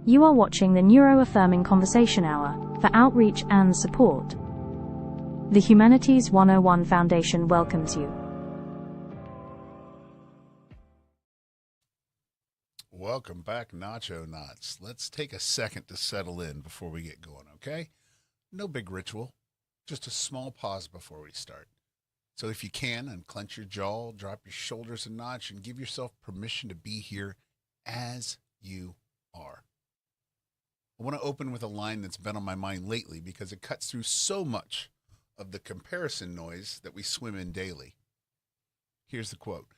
You are watching the Neuro-Affirming Conversation Hour for outreach and support. The Humanities 101 Foundation welcomes you. Welcome back, Nacho Knots. Let's take a second to settle in before we get going, okay? No big ritual, just a small pause before we start. So if you can, unclench your jaw, drop your shoulders a notch, and give yourself permission to be here as you are. I want to open with a line that's been on my mind lately because it cuts through so much of the comparison noise that we swim in daily. Here's the quote.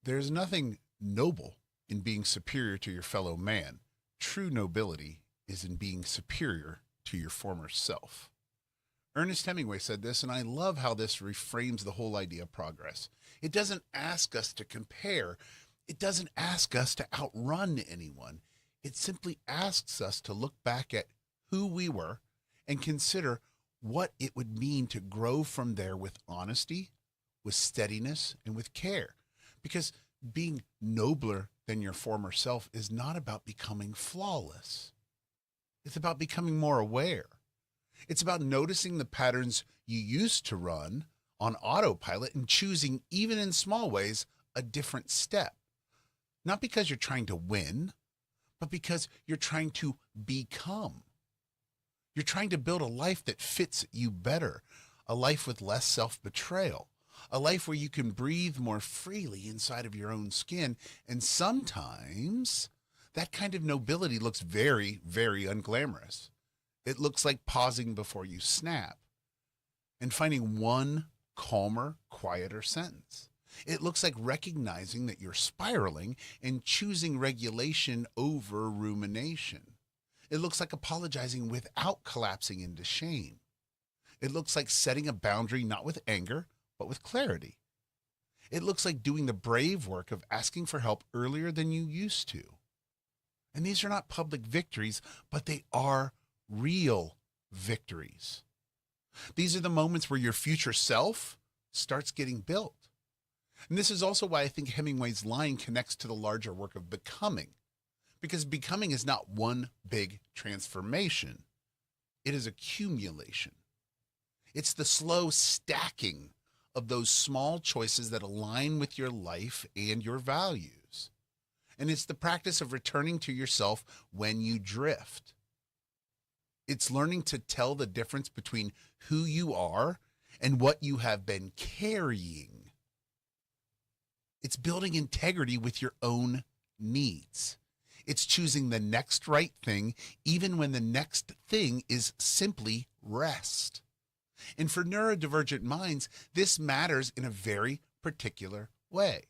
"There's nothing noble in being superior to your fellow man. True nobility is in being superior to your former self." Ernest Hemingway said this, and I love how this reframes the whole idea of progress. It doesn't ask us to compare. It doesn't ask us to outrun anyone. It simply asks us to look back at who we were and consider what it would mean to grow from there with honesty, with steadiness, and with care. Because being nobler than your former self is not about becoming flawless. It's about becoming more aware. It's about noticing the patterns you used to run on autopilot and choosing, even in small ways, a different step. Not because you're trying to win, but because you're trying to become. You're trying to build a life that fits you better, a life with less self-betrayal, a life where you can breathe more freely inside of your own skin. And sometimes that kind of nobility looks very, very unglamorous. It looks like pausing before you snap and finding one calmer, quieter sentence. It looks like recognizing that you're spiraling and choosing regulation over rumination. It looks like apologizing without collapsing into shame. It looks like setting a boundary not with anger, but with clarity. It looks like doing the brave work of asking for help earlier than you used to. And these are not public victories, but they are real victories. These are the moments where your future self starts getting built. And this is also why I think Hemingway's line connects to the larger work of becoming. Because becoming is not one big transformation. It is accumulation. It's the slow stacking of those small choices that align with your life and your values. And it's the practice of returning to yourself when you drift. It's learning to tell the difference between who you are and what you have been carrying. It's building integrity with your own needs. It's choosing the next right thing, even when the next thing is simply rest. And for neurodivergent minds, this matters in a very particular way.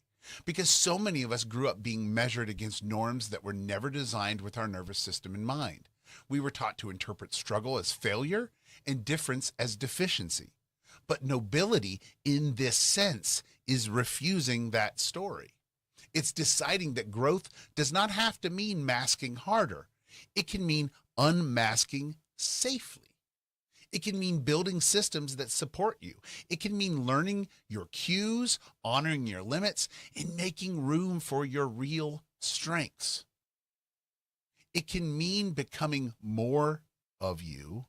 Because so many of us grew up being measured against norms that were never designed with our nervous system in mind. We were taught to interpret struggle as failure and difference as deficiency. But nobility in this sense is refusing that story. It's deciding that growth does not have to mean masking harder. It can mean unmasking safely. It can mean building systems that support you. It can mean learning your cues, honoring your limits, and making room for your real strengths. It can mean becoming more of you,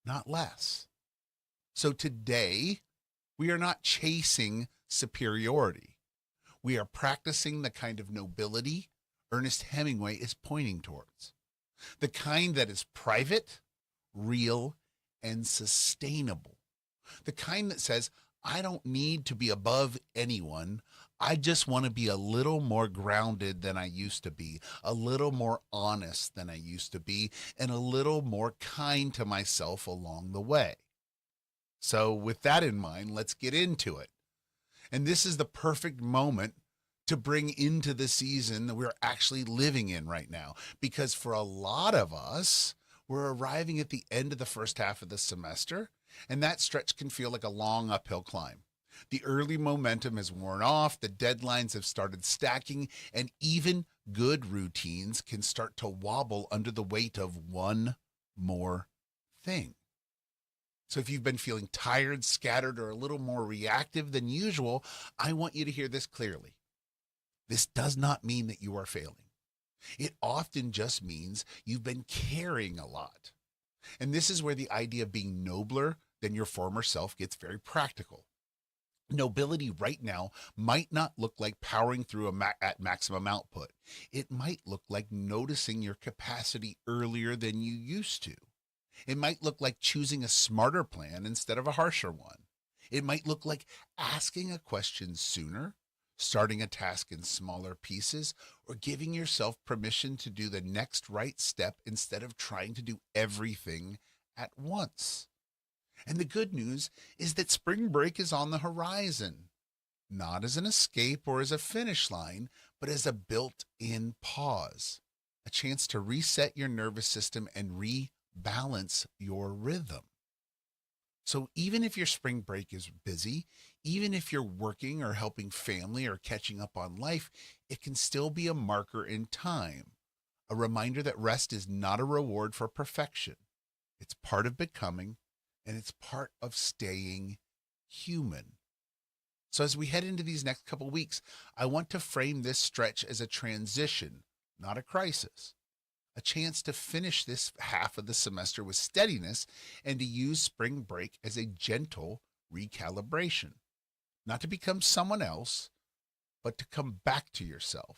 not less. So today, we are not chasing superiority. We are practicing the kind of nobility Ernest Hemingway is pointing towards. The kind that is private, real, and sustainable. The kind that says, I don't need to be above anyone. I just want to be a little more grounded than I used to be, a little more honest than I used to be, and a little more kind to myself along the way. So with that in mind, let's get into it. And this is the perfect moment to bring into the season that we're actually living in right now. Because for a lot of us, we're arriving at the end of the first half of the semester, and that stretch can feel like a long uphill climb. The early momentum has worn off, the deadlines have started stacking, and even good routines can start to wobble under the weight of one more thing. So if you've been feeling tired, scattered, or a little more reactive than usual, I want you to hear this clearly. This does not mean that you are failing. It often just means you've been carrying a lot. And this is where the idea of being nobler than your former self gets very practical. Nobility right now might not look like powering through at maximum output. It might look like noticing your capacity earlier than you used to. It might look like choosing a smarter plan instead of a harsher one. It might look like asking a question sooner, starting a task in smaller pieces, or giving yourself permission to do the next right step instead of trying to do everything at once. And the good news is that spring break is on the horizon, not as an escape or as a finish line, but as a built-in pause, a chance to reset your nervous system and rebalance your rhythm. So even if your spring break is busy, even if you're working or helping family or catching up on life, it can still be a marker in time, a reminder that rest is not a reward for perfection. It's part of becoming, and it's part of staying human. So as we head into these next couple weeks, I want to frame this stretch as a transition, not a crisis. A chance to finish this half of the semester with steadiness and to use spring break as a gentle recalibration. Not to become someone else, but to come back to yourself.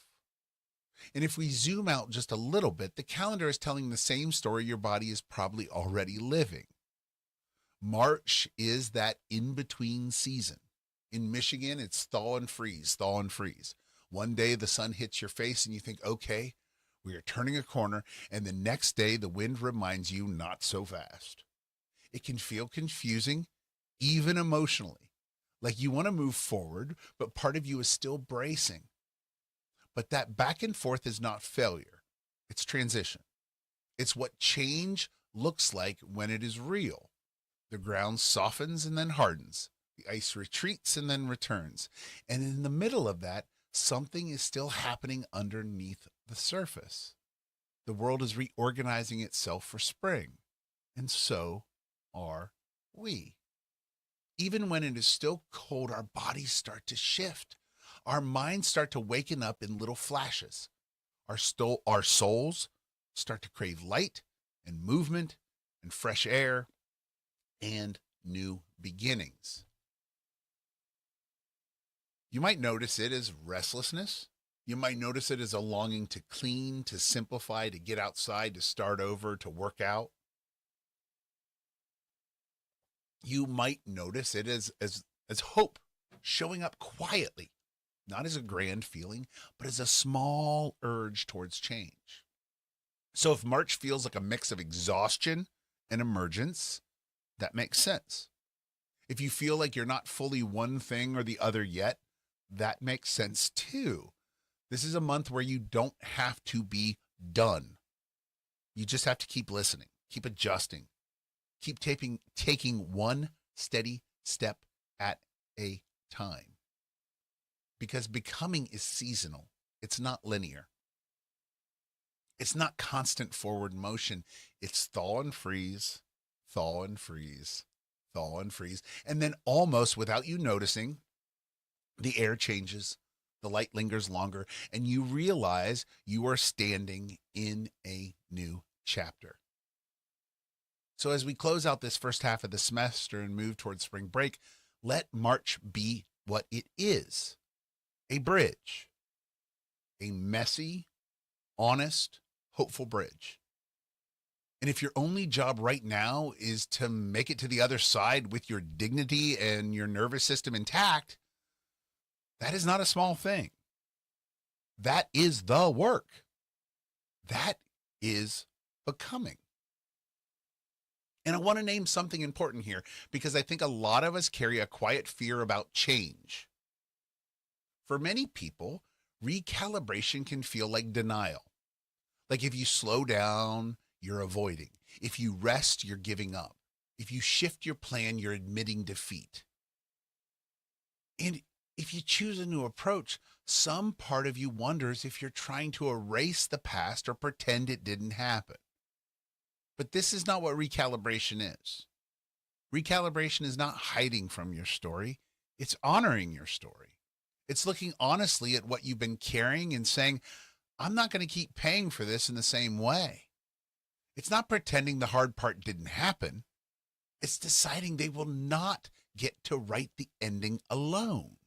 And if we zoom out just a little bit, the calendar is telling the same story your body is probably already living. March is that in-between season. In Michigan, it's thaw and freeze, thaw and freeze. One day the sun hits your face and you think, okay, we are turning a corner, and the next day the wind reminds you not so fast. It can feel confusing, even emotionally, like you want to move forward, but part of you is still bracing. But that back and forth is not failure. It's transition. It's what change looks like when it is real. The ground softens and then hardens. The ice retreats and then returns. And in the middle of that, something is still happening underneath the surface. The world is reorganizing itself for spring, and so are we. Even when it is still cold, our bodies start to shift. Our minds start to waken up in little flashes. Our souls start to crave light and movement and fresh air and new beginnings. You might notice it as restlessness. You might notice it as a longing to clean, to simplify, to get outside, to start over, to work out. You might notice it as hope showing up quietly, not as a grand feeling, but as a small urge towards change. So if March feels like a mix of exhaustion and emergence, that makes sense. If you feel like you're not fully one thing or the other yet, that makes sense too. This is a month where you don't have to be done. You just have to keep listening, keep adjusting, keep taking one steady step at a time. Because becoming is seasonal. It's not linear. It's not constant forward motion. It's thaw and freeze, thaw and freeze, thaw and freeze. And then almost without you noticing, the air changes, the light lingers longer, and you realize you are standing in a new chapter. So as we close out this first half of the semester and move towards spring break, let March be what it is: a bridge, a messy, honest, hopeful bridge. And if your only job right now is to make it to the other side with your dignity and your nervous system intact, that is not a small thing. That is the work. That is becoming. And I want to name something important here because I think a lot of us carry a quiet fear about change. For many people, recalibration can feel like denial. Like if you slow down, you're avoiding. If you rest, you're giving up. If you shift your plan, you're admitting defeat. And if you choose a new approach, some part of you wonders if you're trying to erase the past or pretend it didn't happen. But this is not what recalibration is. Recalibration is not hiding from your story. It's honoring your story. It's looking honestly at what you've been carrying and saying, I'm not going to keep paying for this in the same way. It's not pretending the hard part didn't happen. It's deciding they will not get to write the ending alone.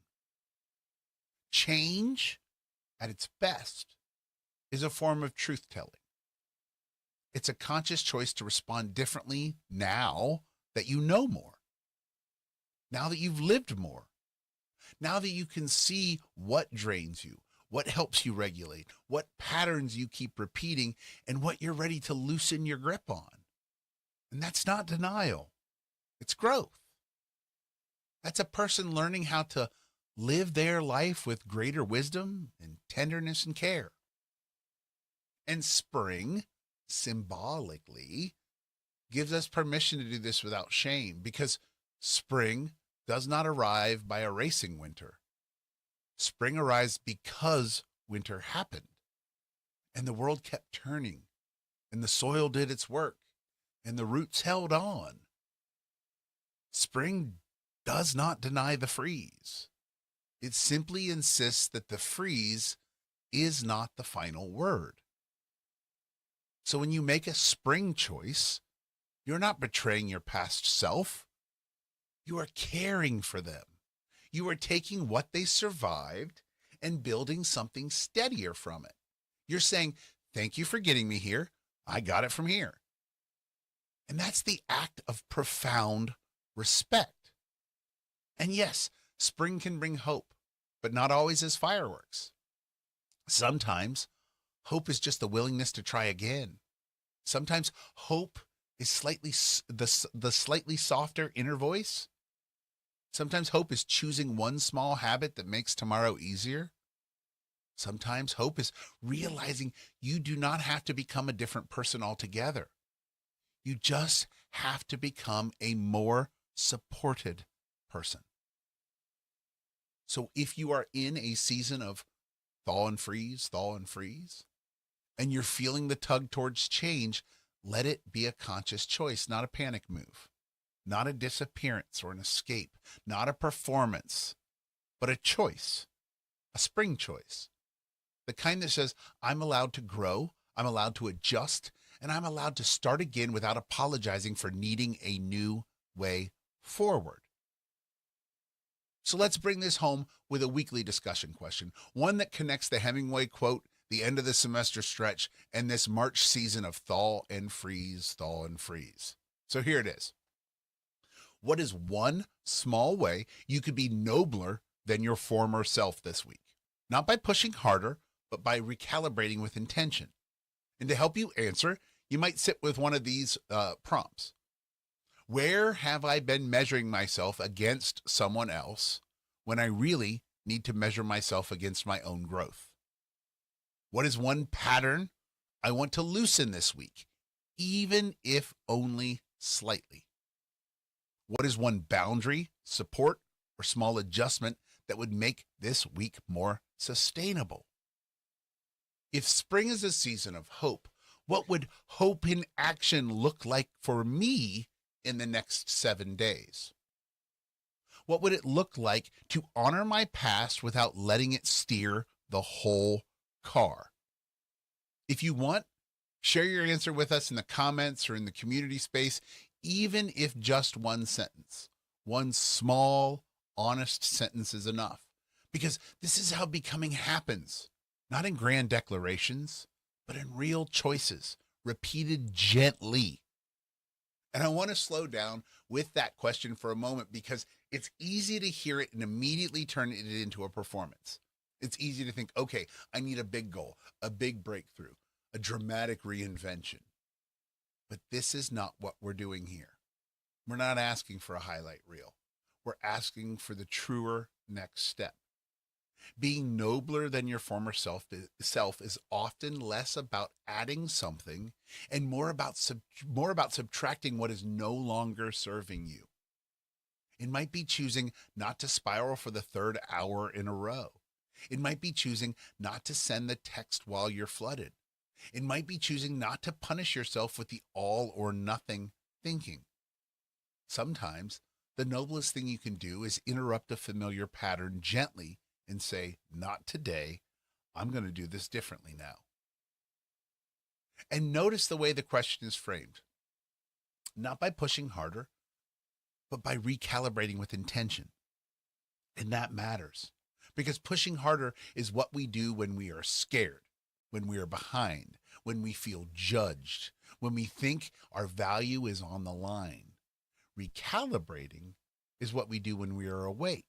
Change, at its best, is a form of truth-telling. It's a conscious choice to respond differently now that you know more, now that you've lived more, now that you can see what drains you, what helps you regulate, what patterns you keep repeating, and what you're ready to loosen your grip on. And that's not denial. It's growth. That's a person learning how to live their life with greater wisdom and tenderness and care. And spring, symbolically, gives us permission to do this without shame, because spring does not arrive by erasing winter. Spring arrives because winter happened, and the world kept turning, and the soil did its work, and the roots held on. Spring does not deny the freeze. It simply insists that the freeze is not the final word. So when you make a spring choice, you're not betraying your past self. You are caring for them. You are taking what they survived and building something steadier from it. You're saying, thank you for getting me here. I got it from here. And that's the act of profound respect. And yes, spring can bring hope, but not always as fireworks. Sometimes hope is just the willingness to try again. Sometimes hope is the slightly softer inner voice. Sometimes hope is choosing one small habit that makes tomorrow easier. Sometimes hope is realizing you do not have to become a different person altogether. You just have to become a more supported person. So if you are in a season of thaw and freeze, and you're feeling the tug towards change, let it be a conscious choice, not a panic move, not a disappearance or an escape, not a performance, but a choice, a spring choice. The kind that says, I'm allowed to grow, I'm allowed to adjust, and I'm allowed to start again without apologizing for needing a new way forward. So let's bring this home with a weekly discussion question, one that connects the Hemingway quote, the end of the semester stretch, and this March season of thaw and freeze, thaw and freeze. So here it is. What is one small way you could be nobler than your former self this week? Not by pushing harder, but by recalibrating with intention. And to help you answer, you might sit with one of these prompts. Where have I been measuring myself against someone else when I really need to measure myself against my own growth? What is one pattern I want to loosen this week, even if only slightly? What is one boundary, support, or small adjustment that would make this week more sustainable? If spring is a season of hope, what would hope in action look like for me in the next 7 days? What would it look like to honor my past without letting it steer the whole car? If you want, share your answer with us in the comments or in the community space, even if just one sentence. One small, honest sentence is enough. Because this is how becoming happens. Not in grand declarations, but in real choices, repeated gently. And I want to slow down with that question for a moment because it's easy to hear it and immediately turn it into a performance. It's easy to think, okay, I need a big goal, a big breakthrough, a dramatic reinvention. But this is not what we're doing here. We're not asking for a highlight reel. We're asking for the truer next step. Being nobler than your former self is often less about adding something and more about subtracting what is no longer serving you. It might be choosing not to spiral for the 3rd hour in a row. It might be choosing not to send the text while you're flooded. It might be choosing not to punish yourself with the all or nothing thinking. Sometimes the noblest thing you can do is interrupt a familiar pattern gently and say, not today. I'm going to do this differently now. And notice the way the question is framed. Not by pushing harder, but by recalibrating with intention. And that matters because pushing harder is what we do when we are scared, when we are behind, when we feel judged, when we think our value is on the line. Recalibrating is what we do when we are awake.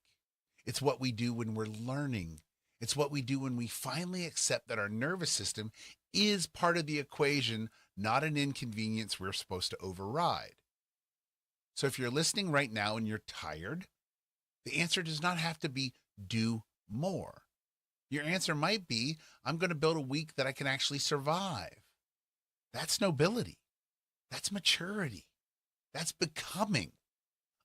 It's what we do when we're learning. It's what we do when we finally accept that our nervous system is part of the equation, not an inconvenience we're supposed to override. So if you're listening right now and you're tired, the answer does not have to be do more. Your answer might be, I'm going to build a week that I can actually survive. That's nobility. That's maturity. That's becoming.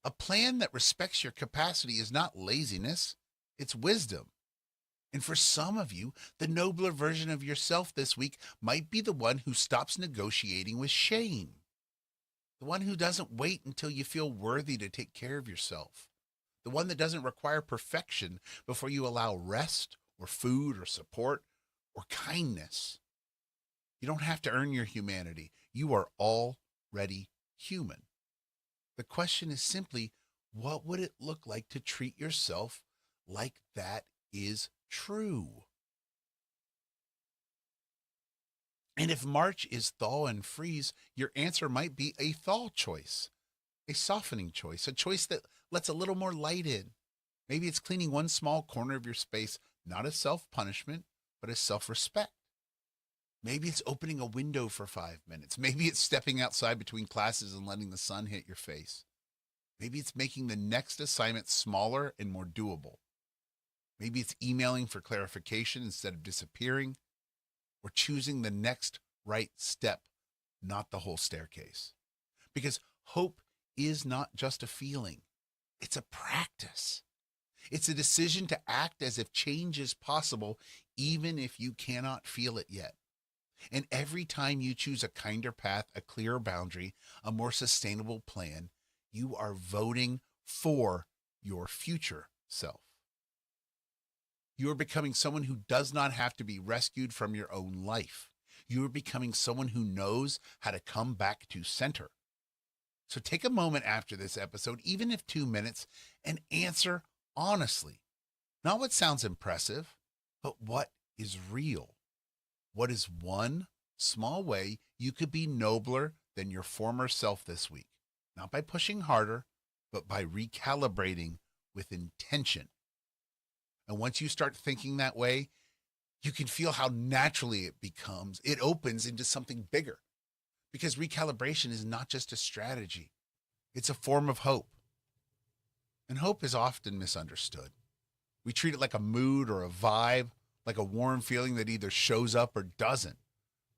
A plan that respects your capacity is not laziness, it's wisdom. And for some of you, the nobler version of yourself this week might be the one who stops negotiating with shame. The one who doesn't wait until you feel worthy to take care of yourself. The one that doesn't require perfection before you allow rest or food or support or kindness. You don't have to earn your humanity. You are already human. The question is simply, what would it look like to treat yourself like that is true? And if March is thaw and freeze, your answer might be a thaw choice, a softening choice, a choice that lets a little more light in. Maybe it's cleaning one small corner of your space, not as self-punishment, but as self-respect. Maybe it's opening a window for 5 minutes. Maybe it's stepping outside between classes and letting the sun hit your face. Maybe it's making the next assignment smaller and more doable. Maybe it's emailing for clarification instead of disappearing, or choosing the next right step, not the whole staircase. Because hope is not just a feeling, it's a practice. It's a decision to act as if change is possible, even if you cannot feel it yet. And every time you choose a kinder path, a clearer boundary, a more sustainable plan, you are voting for your future self. You are becoming someone who does not have to be rescued from your own life. You are becoming someone who knows how to come back to center. So take a moment after this episode, even if 2 minutes, and answer honestly. Not what sounds impressive, but what is real. What is one small way you could be nobler than your former self this week? Not by pushing harder, but by recalibrating with intention. And once you start thinking that way, you can feel how naturally it opens into something bigger. Because recalibration is not just a strategy, it's a form of hope. And hope is often misunderstood. We treat it like a mood or a vibe, like a warm feeling that either shows up or doesn't.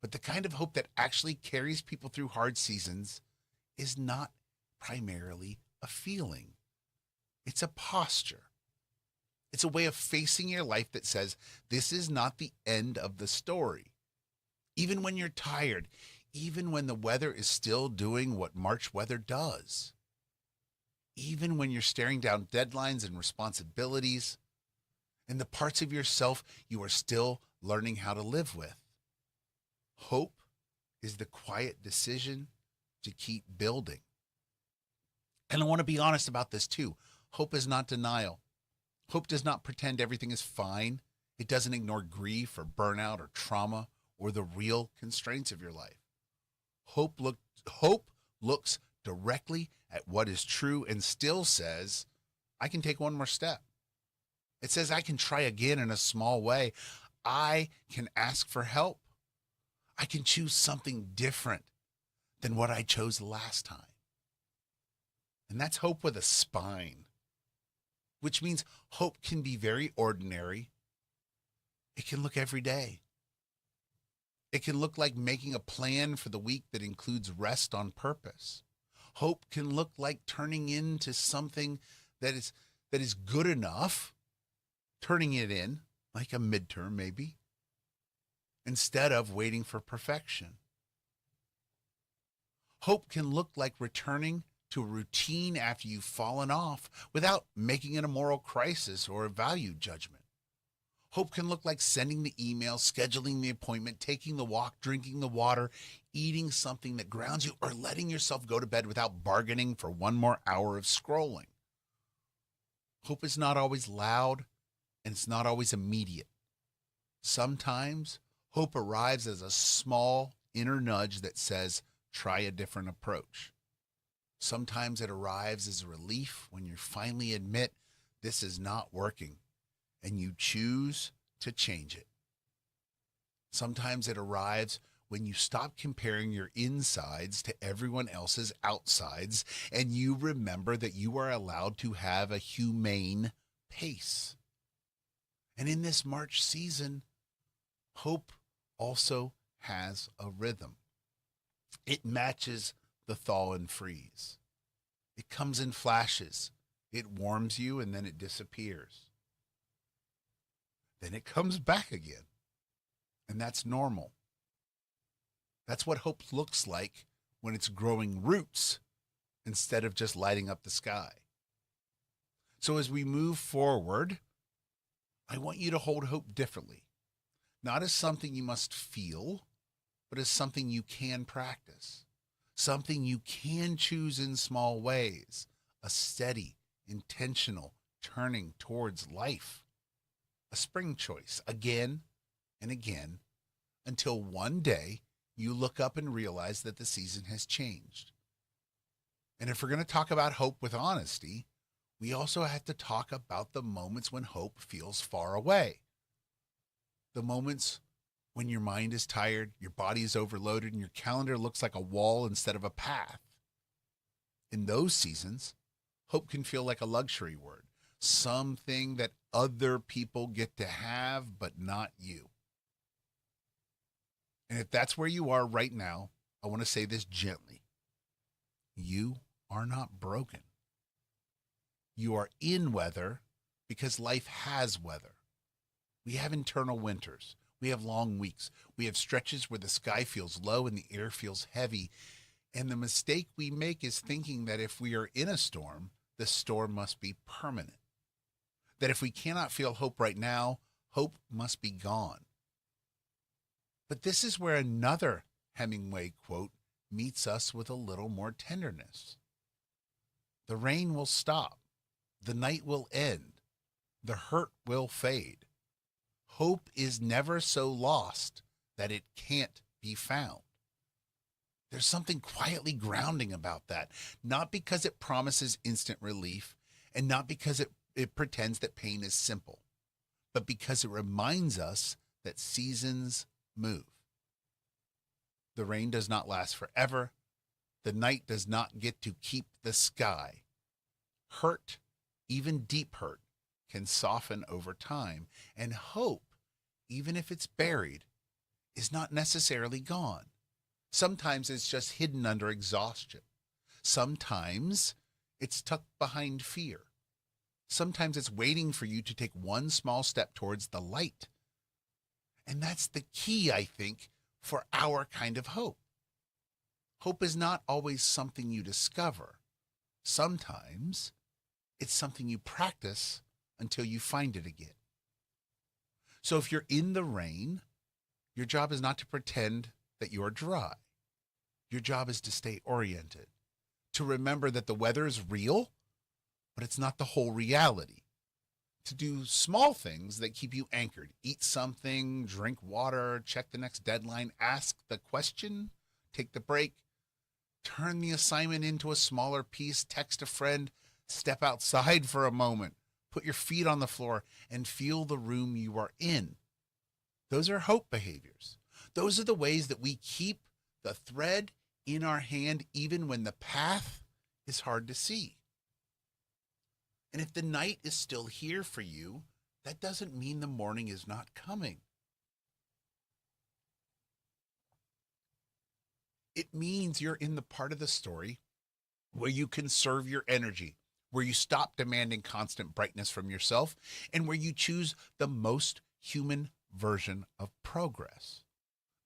But the kind of hope that actually carries people through hard seasons is not primarily a feeling. It's a posture. It's a way of facing your life that says, this is not the end of the story. Even when you're tired, even when the weather is still doing what March weather does. Even when you're staring down deadlines and responsibilities, and the parts of yourself you are still learning how to live with. Hope is the quiet decision to keep building. And I want to be honest about this too. Hope is not denial. Hope does not pretend everything is fine. It doesn't ignore grief or burnout or trauma or the real constraints of your life. Hope looks directly at what is true and still says, I can take one more step. It says I can try again in a small way. I can ask for help. I can choose something different than what I chose last time. And that's hope with a spine, which means hope can be very ordinary. It can look every day. It can look like making a plan for the week that includes rest on purpose. Hope can look like turning into something that is good enough, turning it in, like a midterm maybe, instead of waiting for perfection. Hope can look like returning to a routine after you've fallen off without making it a moral crisis or a value judgment. Hope can look like sending the email, scheduling the appointment, taking the walk, drinking the water, eating something that grounds you, or letting yourself go to bed without bargaining for one more hour of scrolling. Hope is not always loud, and it's not always immediate. Sometimes hope arrives as a small inner nudge that says, try a different approach. Sometimes it arrives as a relief when you finally admit this is not working and you choose to change it. Sometimes it arrives when you stop comparing your insides to everyone else's outsides and you remember that you are allowed to have a humane pace. And in this March season, hope also has a rhythm. It matches the thaw and freeze. It comes in flashes. It warms you and then it disappears. Then it comes back again. And that's normal. That's what hope looks like when it's growing roots instead of just lighting up the sky. So as we move forward, I want you to hold hope differently. Not as something you must feel, but as something you can practice. Something you can choose in small ways. A steady, intentional turning towards life. A spring choice again and again until one day you look up and realize that the season has changed. And if we're going to talk about hope with honesty, we also have to talk about the moments when hope feels far away. The moments when your mind is tired, your body is overloaded, and your calendar looks like a wall instead of a path. In those seasons, hope can feel like a luxury word, something that other people get to have, but not you. And if that's where you are right now, I want to say this gently. You are not broken. You are in weather because life has weather. We have internal winters. We have long weeks. We have stretches where the sky feels low and the air feels heavy. And the mistake we make is thinking that if we are in a storm, the storm must be permanent. That if we cannot feel hope right now, hope must be gone. But this is where another Hemingway quote meets us with a little more tenderness. The rain will stop. The night will end. The hurt will fade. Hope is never so lost that it can't be found. There's something quietly grounding about that, not because it promises instant relief and not because it pretends that pain is simple, but because it reminds us that seasons move. The rain does not last forever. The night does not get to keep the sky. Hurt, even deep hurt, can soften over time, and hope, even if it's buried, is not necessarily gone. Sometimes it's just hidden under exhaustion. Sometimes it's tucked behind fear. Sometimes it's waiting for you to take one small step towards the light. And that's the key, I think, for our kind of hope. Hope is not always something you discover. Sometimes it's something you practice until you find it again. So if you're in the rain, your job is not to pretend that you're dry. Your job is to stay oriented, to remember that the weather is real, but it's not the whole reality. To do small things that keep you anchored. Eat something, drink water, check the next deadline, ask the question, take the break, turn the assignment into a smaller piece, text a friend, step outside for a moment, put your feet on the floor, and feel the room you are in. Those are hope behaviors. Those are the ways that we keep the thread in our hand even when the path is hard to see. And if the night is still here for you, that doesn't mean the morning is not coming. It means you're in the part of the story where you conserve your energy, where you stop demanding constant brightness from yourself, and where you choose the most human version of progress.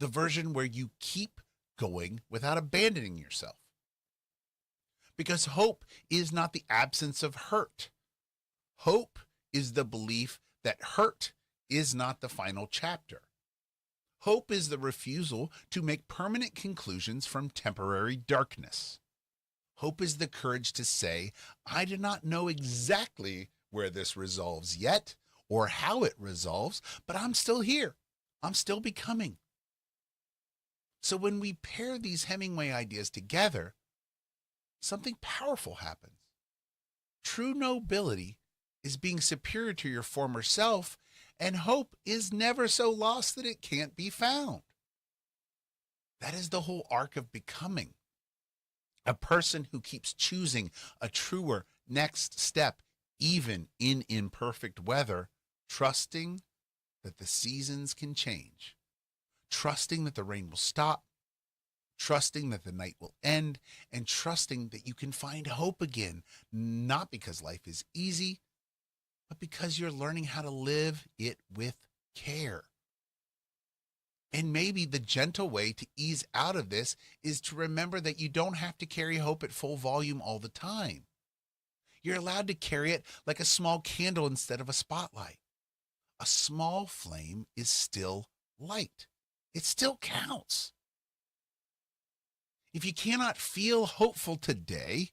The version where you keep going without abandoning yourself. Because hope is not the absence of hurt. Hope is the belief that hurt is not the final chapter. Hope is the refusal to make permanent conclusions from temporary darkness. Hope is the courage to say, I do not know exactly where this resolves yet or how it resolves, but I'm still here. I'm still becoming. So when we pair these Hemingway ideas together, something powerful happens. True nobility is being superior to your former self, and hope is never so lost that it can't be found. That is the whole arc of becoming. A person who keeps choosing a truer next step, even in imperfect weather, trusting that the seasons can change, trusting that the rain will stop, trusting that the night will end, and trusting that you can find hope again, not because life is easy, but because you're learning how to live it with care. And maybe the gentle way to ease out of this is to remember that you don't have to carry hope at full volume all the time. You're allowed to carry it like a small candle instead of a spotlight. A small flame is still light. It still counts. If you cannot feel hopeful today,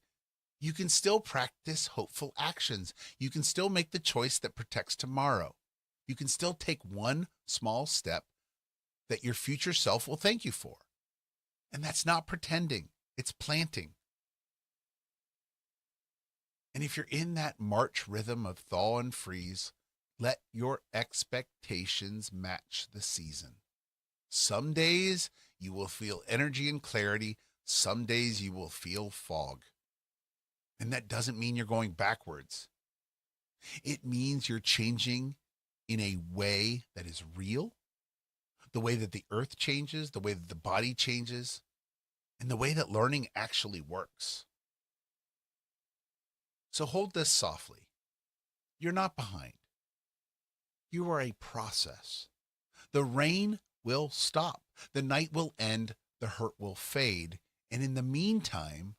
you can still practice hopeful actions. You can still make the choice that protects tomorrow. You can still take one small step that your future self will thank you for. And that's not pretending, it's planting. And if you're in that March rhythm of thaw and freeze, let your expectations match the season. Some days you will feel energy and clarity. Some days you will feel fog. And that doesn't mean you're going backwards. It means you're changing in a way that is real, the way that the earth changes, the way that the body changes, and the way that learning actually works. So hold this softly. You're not behind. You are a process. The rain will stop. The night will end. The hurt will fade. And in the meantime,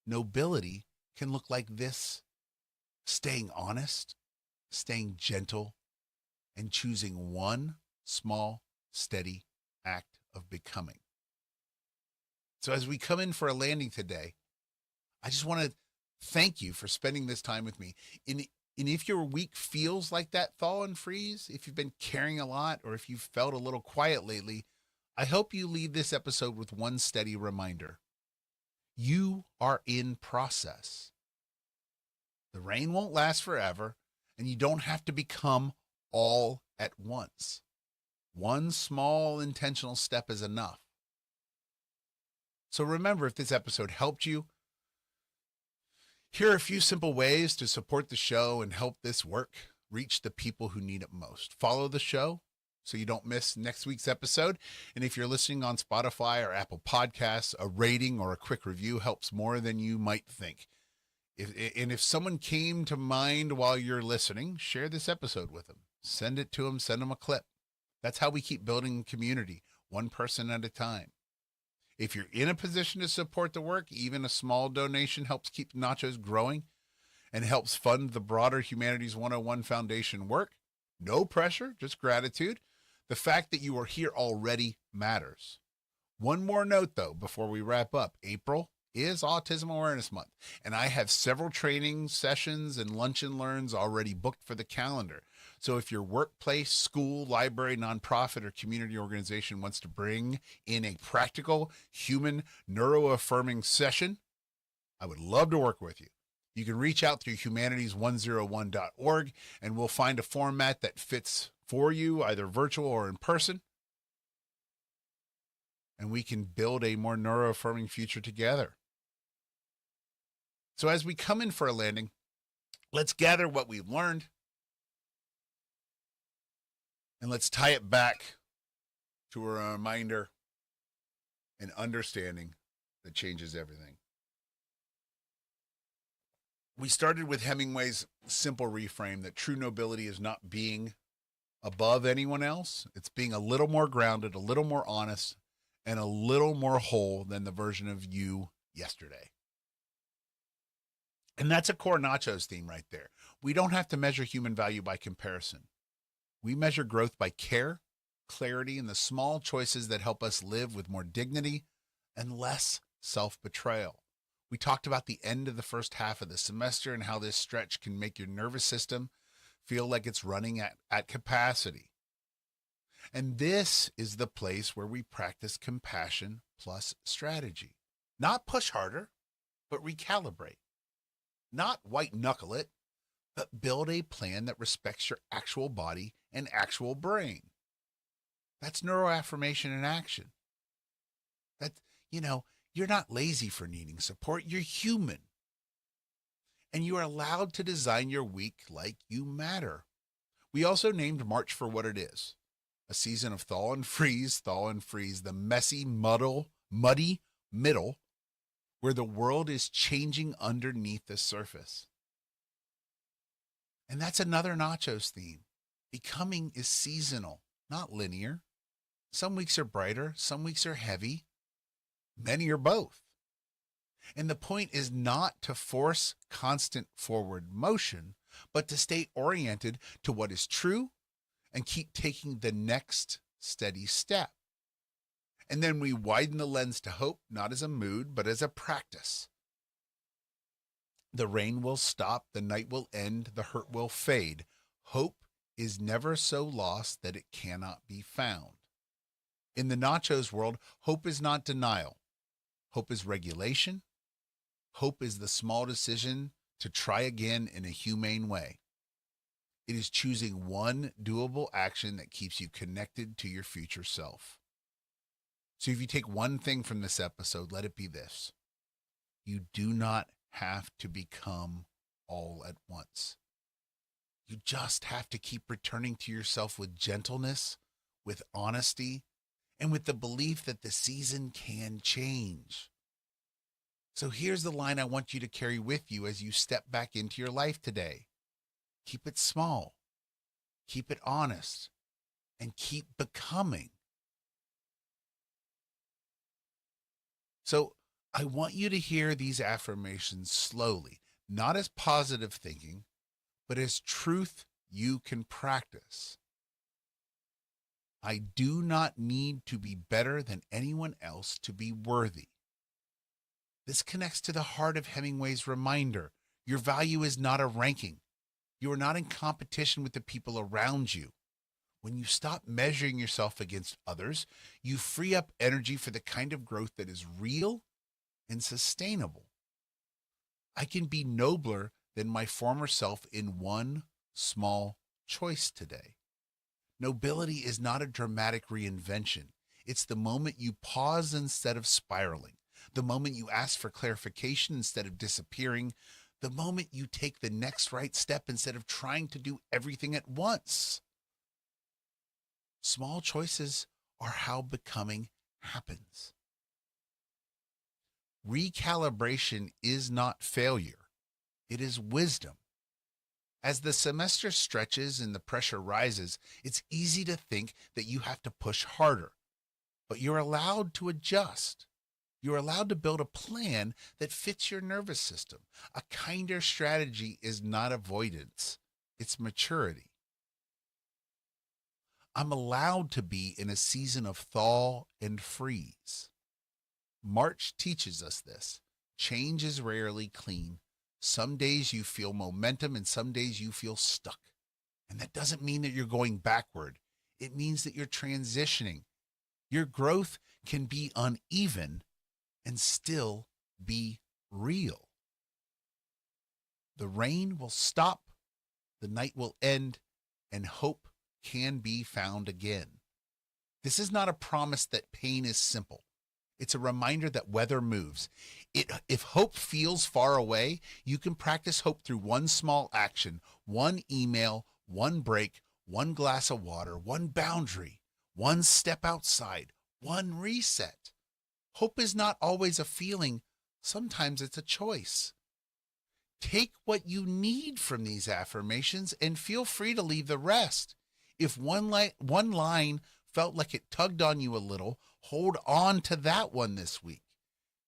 nobility can look like this: staying honest, staying gentle, and choosing one small, steady act of becoming. So as we come in for a landing today, I just want to thank you for spending this time with me. And if your week feels like that thaw and freeze, if you've been carrying a lot, or if you've felt a little quiet lately, I hope you leave this episode with one steady reminder. You are in process. The rain won't last forever, and you don't have to become all at once. One small intentional step is enough. So remember, if this episode helped you, here are a few simple ways to support the show and help this work reach the people who need it most. Follow the show so you don't miss next week's episode. And if you're listening on Spotify or Apple Podcasts, a rating or a quick review helps more than you might think. If someone came to mind while you're listening, share this episode with them. Send it to them. Send them a clip. That's how we keep building community, one person at a time. If you're in a position to support the work, even a small donation helps keep Nachos growing and helps fund the broader Humanities 101 Foundation work. No pressure, just gratitude. The fact that you are here already matters. One more note, though, before we wrap up. April is Autism Awareness Month, and I have several training sessions and lunch and learns already booked for the calendar. So if your workplace, school, library, nonprofit, or community organization wants to bring in a practical, human, neuro-affirming session, I would love to work with you. You can reach out through humanities101.org, and we'll find a format that fits for you, either virtual or in person. And we can build a more neuro-affirming future together. So as we come in for a landing, let's gather what we've learned, and let's tie it back to a reminder and understanding that changes everything. We started with Hemingway's simple reframe that true nobility is not being above anyone else. It's being a little more grounded, a little more honest, and a little more whole than the version of you yesterday. And that's a core Nachos theme right there. We don't have to measure human value by comparison. We measure growth by care, clarity, and the small choices that help us live with more dignity and less self betrayal. We talked about the end of the first half of the semester and how this stretch can make your nervous system feel like it's running at capacity. And this is the place where we practice compassion plus strategy. Not push harder, but recalibrate. Not white knuckle it, but build a plan that respects your actual body and actual brain. That's neuroaffirmation in action. That, you're not lazy for needing support. You're human. And you are allowed to design your week like you matter. We also named March for what it is. A season of thaw and freeze, the messy, muddy middle where the world is changing underneath the surface. And that's another Nachos theme. Becoming is seasonal, not linear. Some weeks are brighter, some weeks are heavy. Many are both. And the point is not to force constant forward motion, but to stay oriented to what is true and keep taking the next steady step. And then we widen the lens to hope, not as a mood, but as a practice. The rain will stop, the night will end, the hurt will fade. Hope is never so lost that it cannot be found. In the Nachos world, hope is not denial. Hope is regulation. Hope is the small decision to try again in a humane way. It is choosing one doable action that keeps you connected to your future self. So if you take one thing from this episode, let it be this. You do not have to become all at once. You just have to keep returning to yourself with gentleness, with honesty, and with the belief that the season can change. So here's the line I want you to carry with you as you step back into your life today. Keep it small, keep it honest, and keep becoming. So I want you to hear these affirmations slowly, not as positive thinking, but as truth you can practice. I do not need to be better than anyone else to be worthy. This connects to the heart of Hemingway's reminder. Your value is not a ranking. You are not in competition with the people around you. When you stop measuring yourself against others, you free up energy for the kind of growth that is real and sustainable. I can be nobler than my former self in one small choice today. Nobility is not a dramatic reinvention. It's the moment you pause instead of spiraling, the moment you ask for clarification instead of disappearing, the moment you take the next right step instead of trying to do everything at once. Small choices are how becoming happens. Recalibration is not failure. It is wisdom. As the semester stretches and the pressure rises, it's easy to think that you have to push harder, but you're allowed to adjust. You're allowed to build a plan that fits your nervous system. A kinder strategy is not avoidance, it's maturity. I'm allowed to be in a season of thaw and freeze. March teaches us this. Change is rarely clean. Some days you feel momentum and some days you feel stuck. And that doesn't mean that you're going backward. It means that you're transitioning. Your growth can be uneven and still be real. The rain will stop, the night will end, and hope can be found again. This is not a promise that pain is simple. It's a reminder that weather moves. If hope feels far away, you can practice hope through one small action, one email, one break, one glass of water, one boundary, one step outside, one reset. Hope is not always a feeling. Sometimes it's a choice. Take what you need from these affirmations and feel free to leave the rest. If one line felt like it tugged on you a little, hold on to that one this week.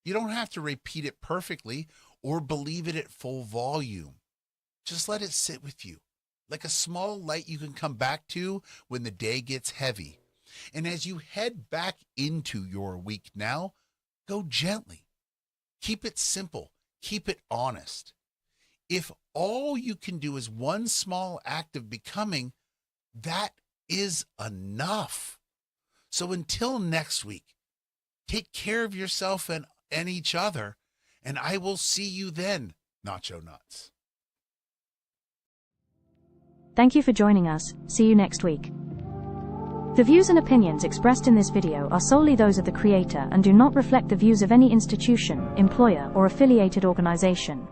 You don't have to repeat it perfectly or believe it at full volume. Just let it sit with you. like a small light you can come back to when the day gets heavy. And as you head back into your week now, go gently. Keep it simple. Keep it honest. If all you can do is one small act of becoming, that is enough. So until next week, take care of yourself and each other, and I will see you then, Nacho Nuts. Thank you for joining us. See you next week. The views and opinions expressed in this video are solely those of the creator and do not reflect the views of any institution, employer, or affiliated organization.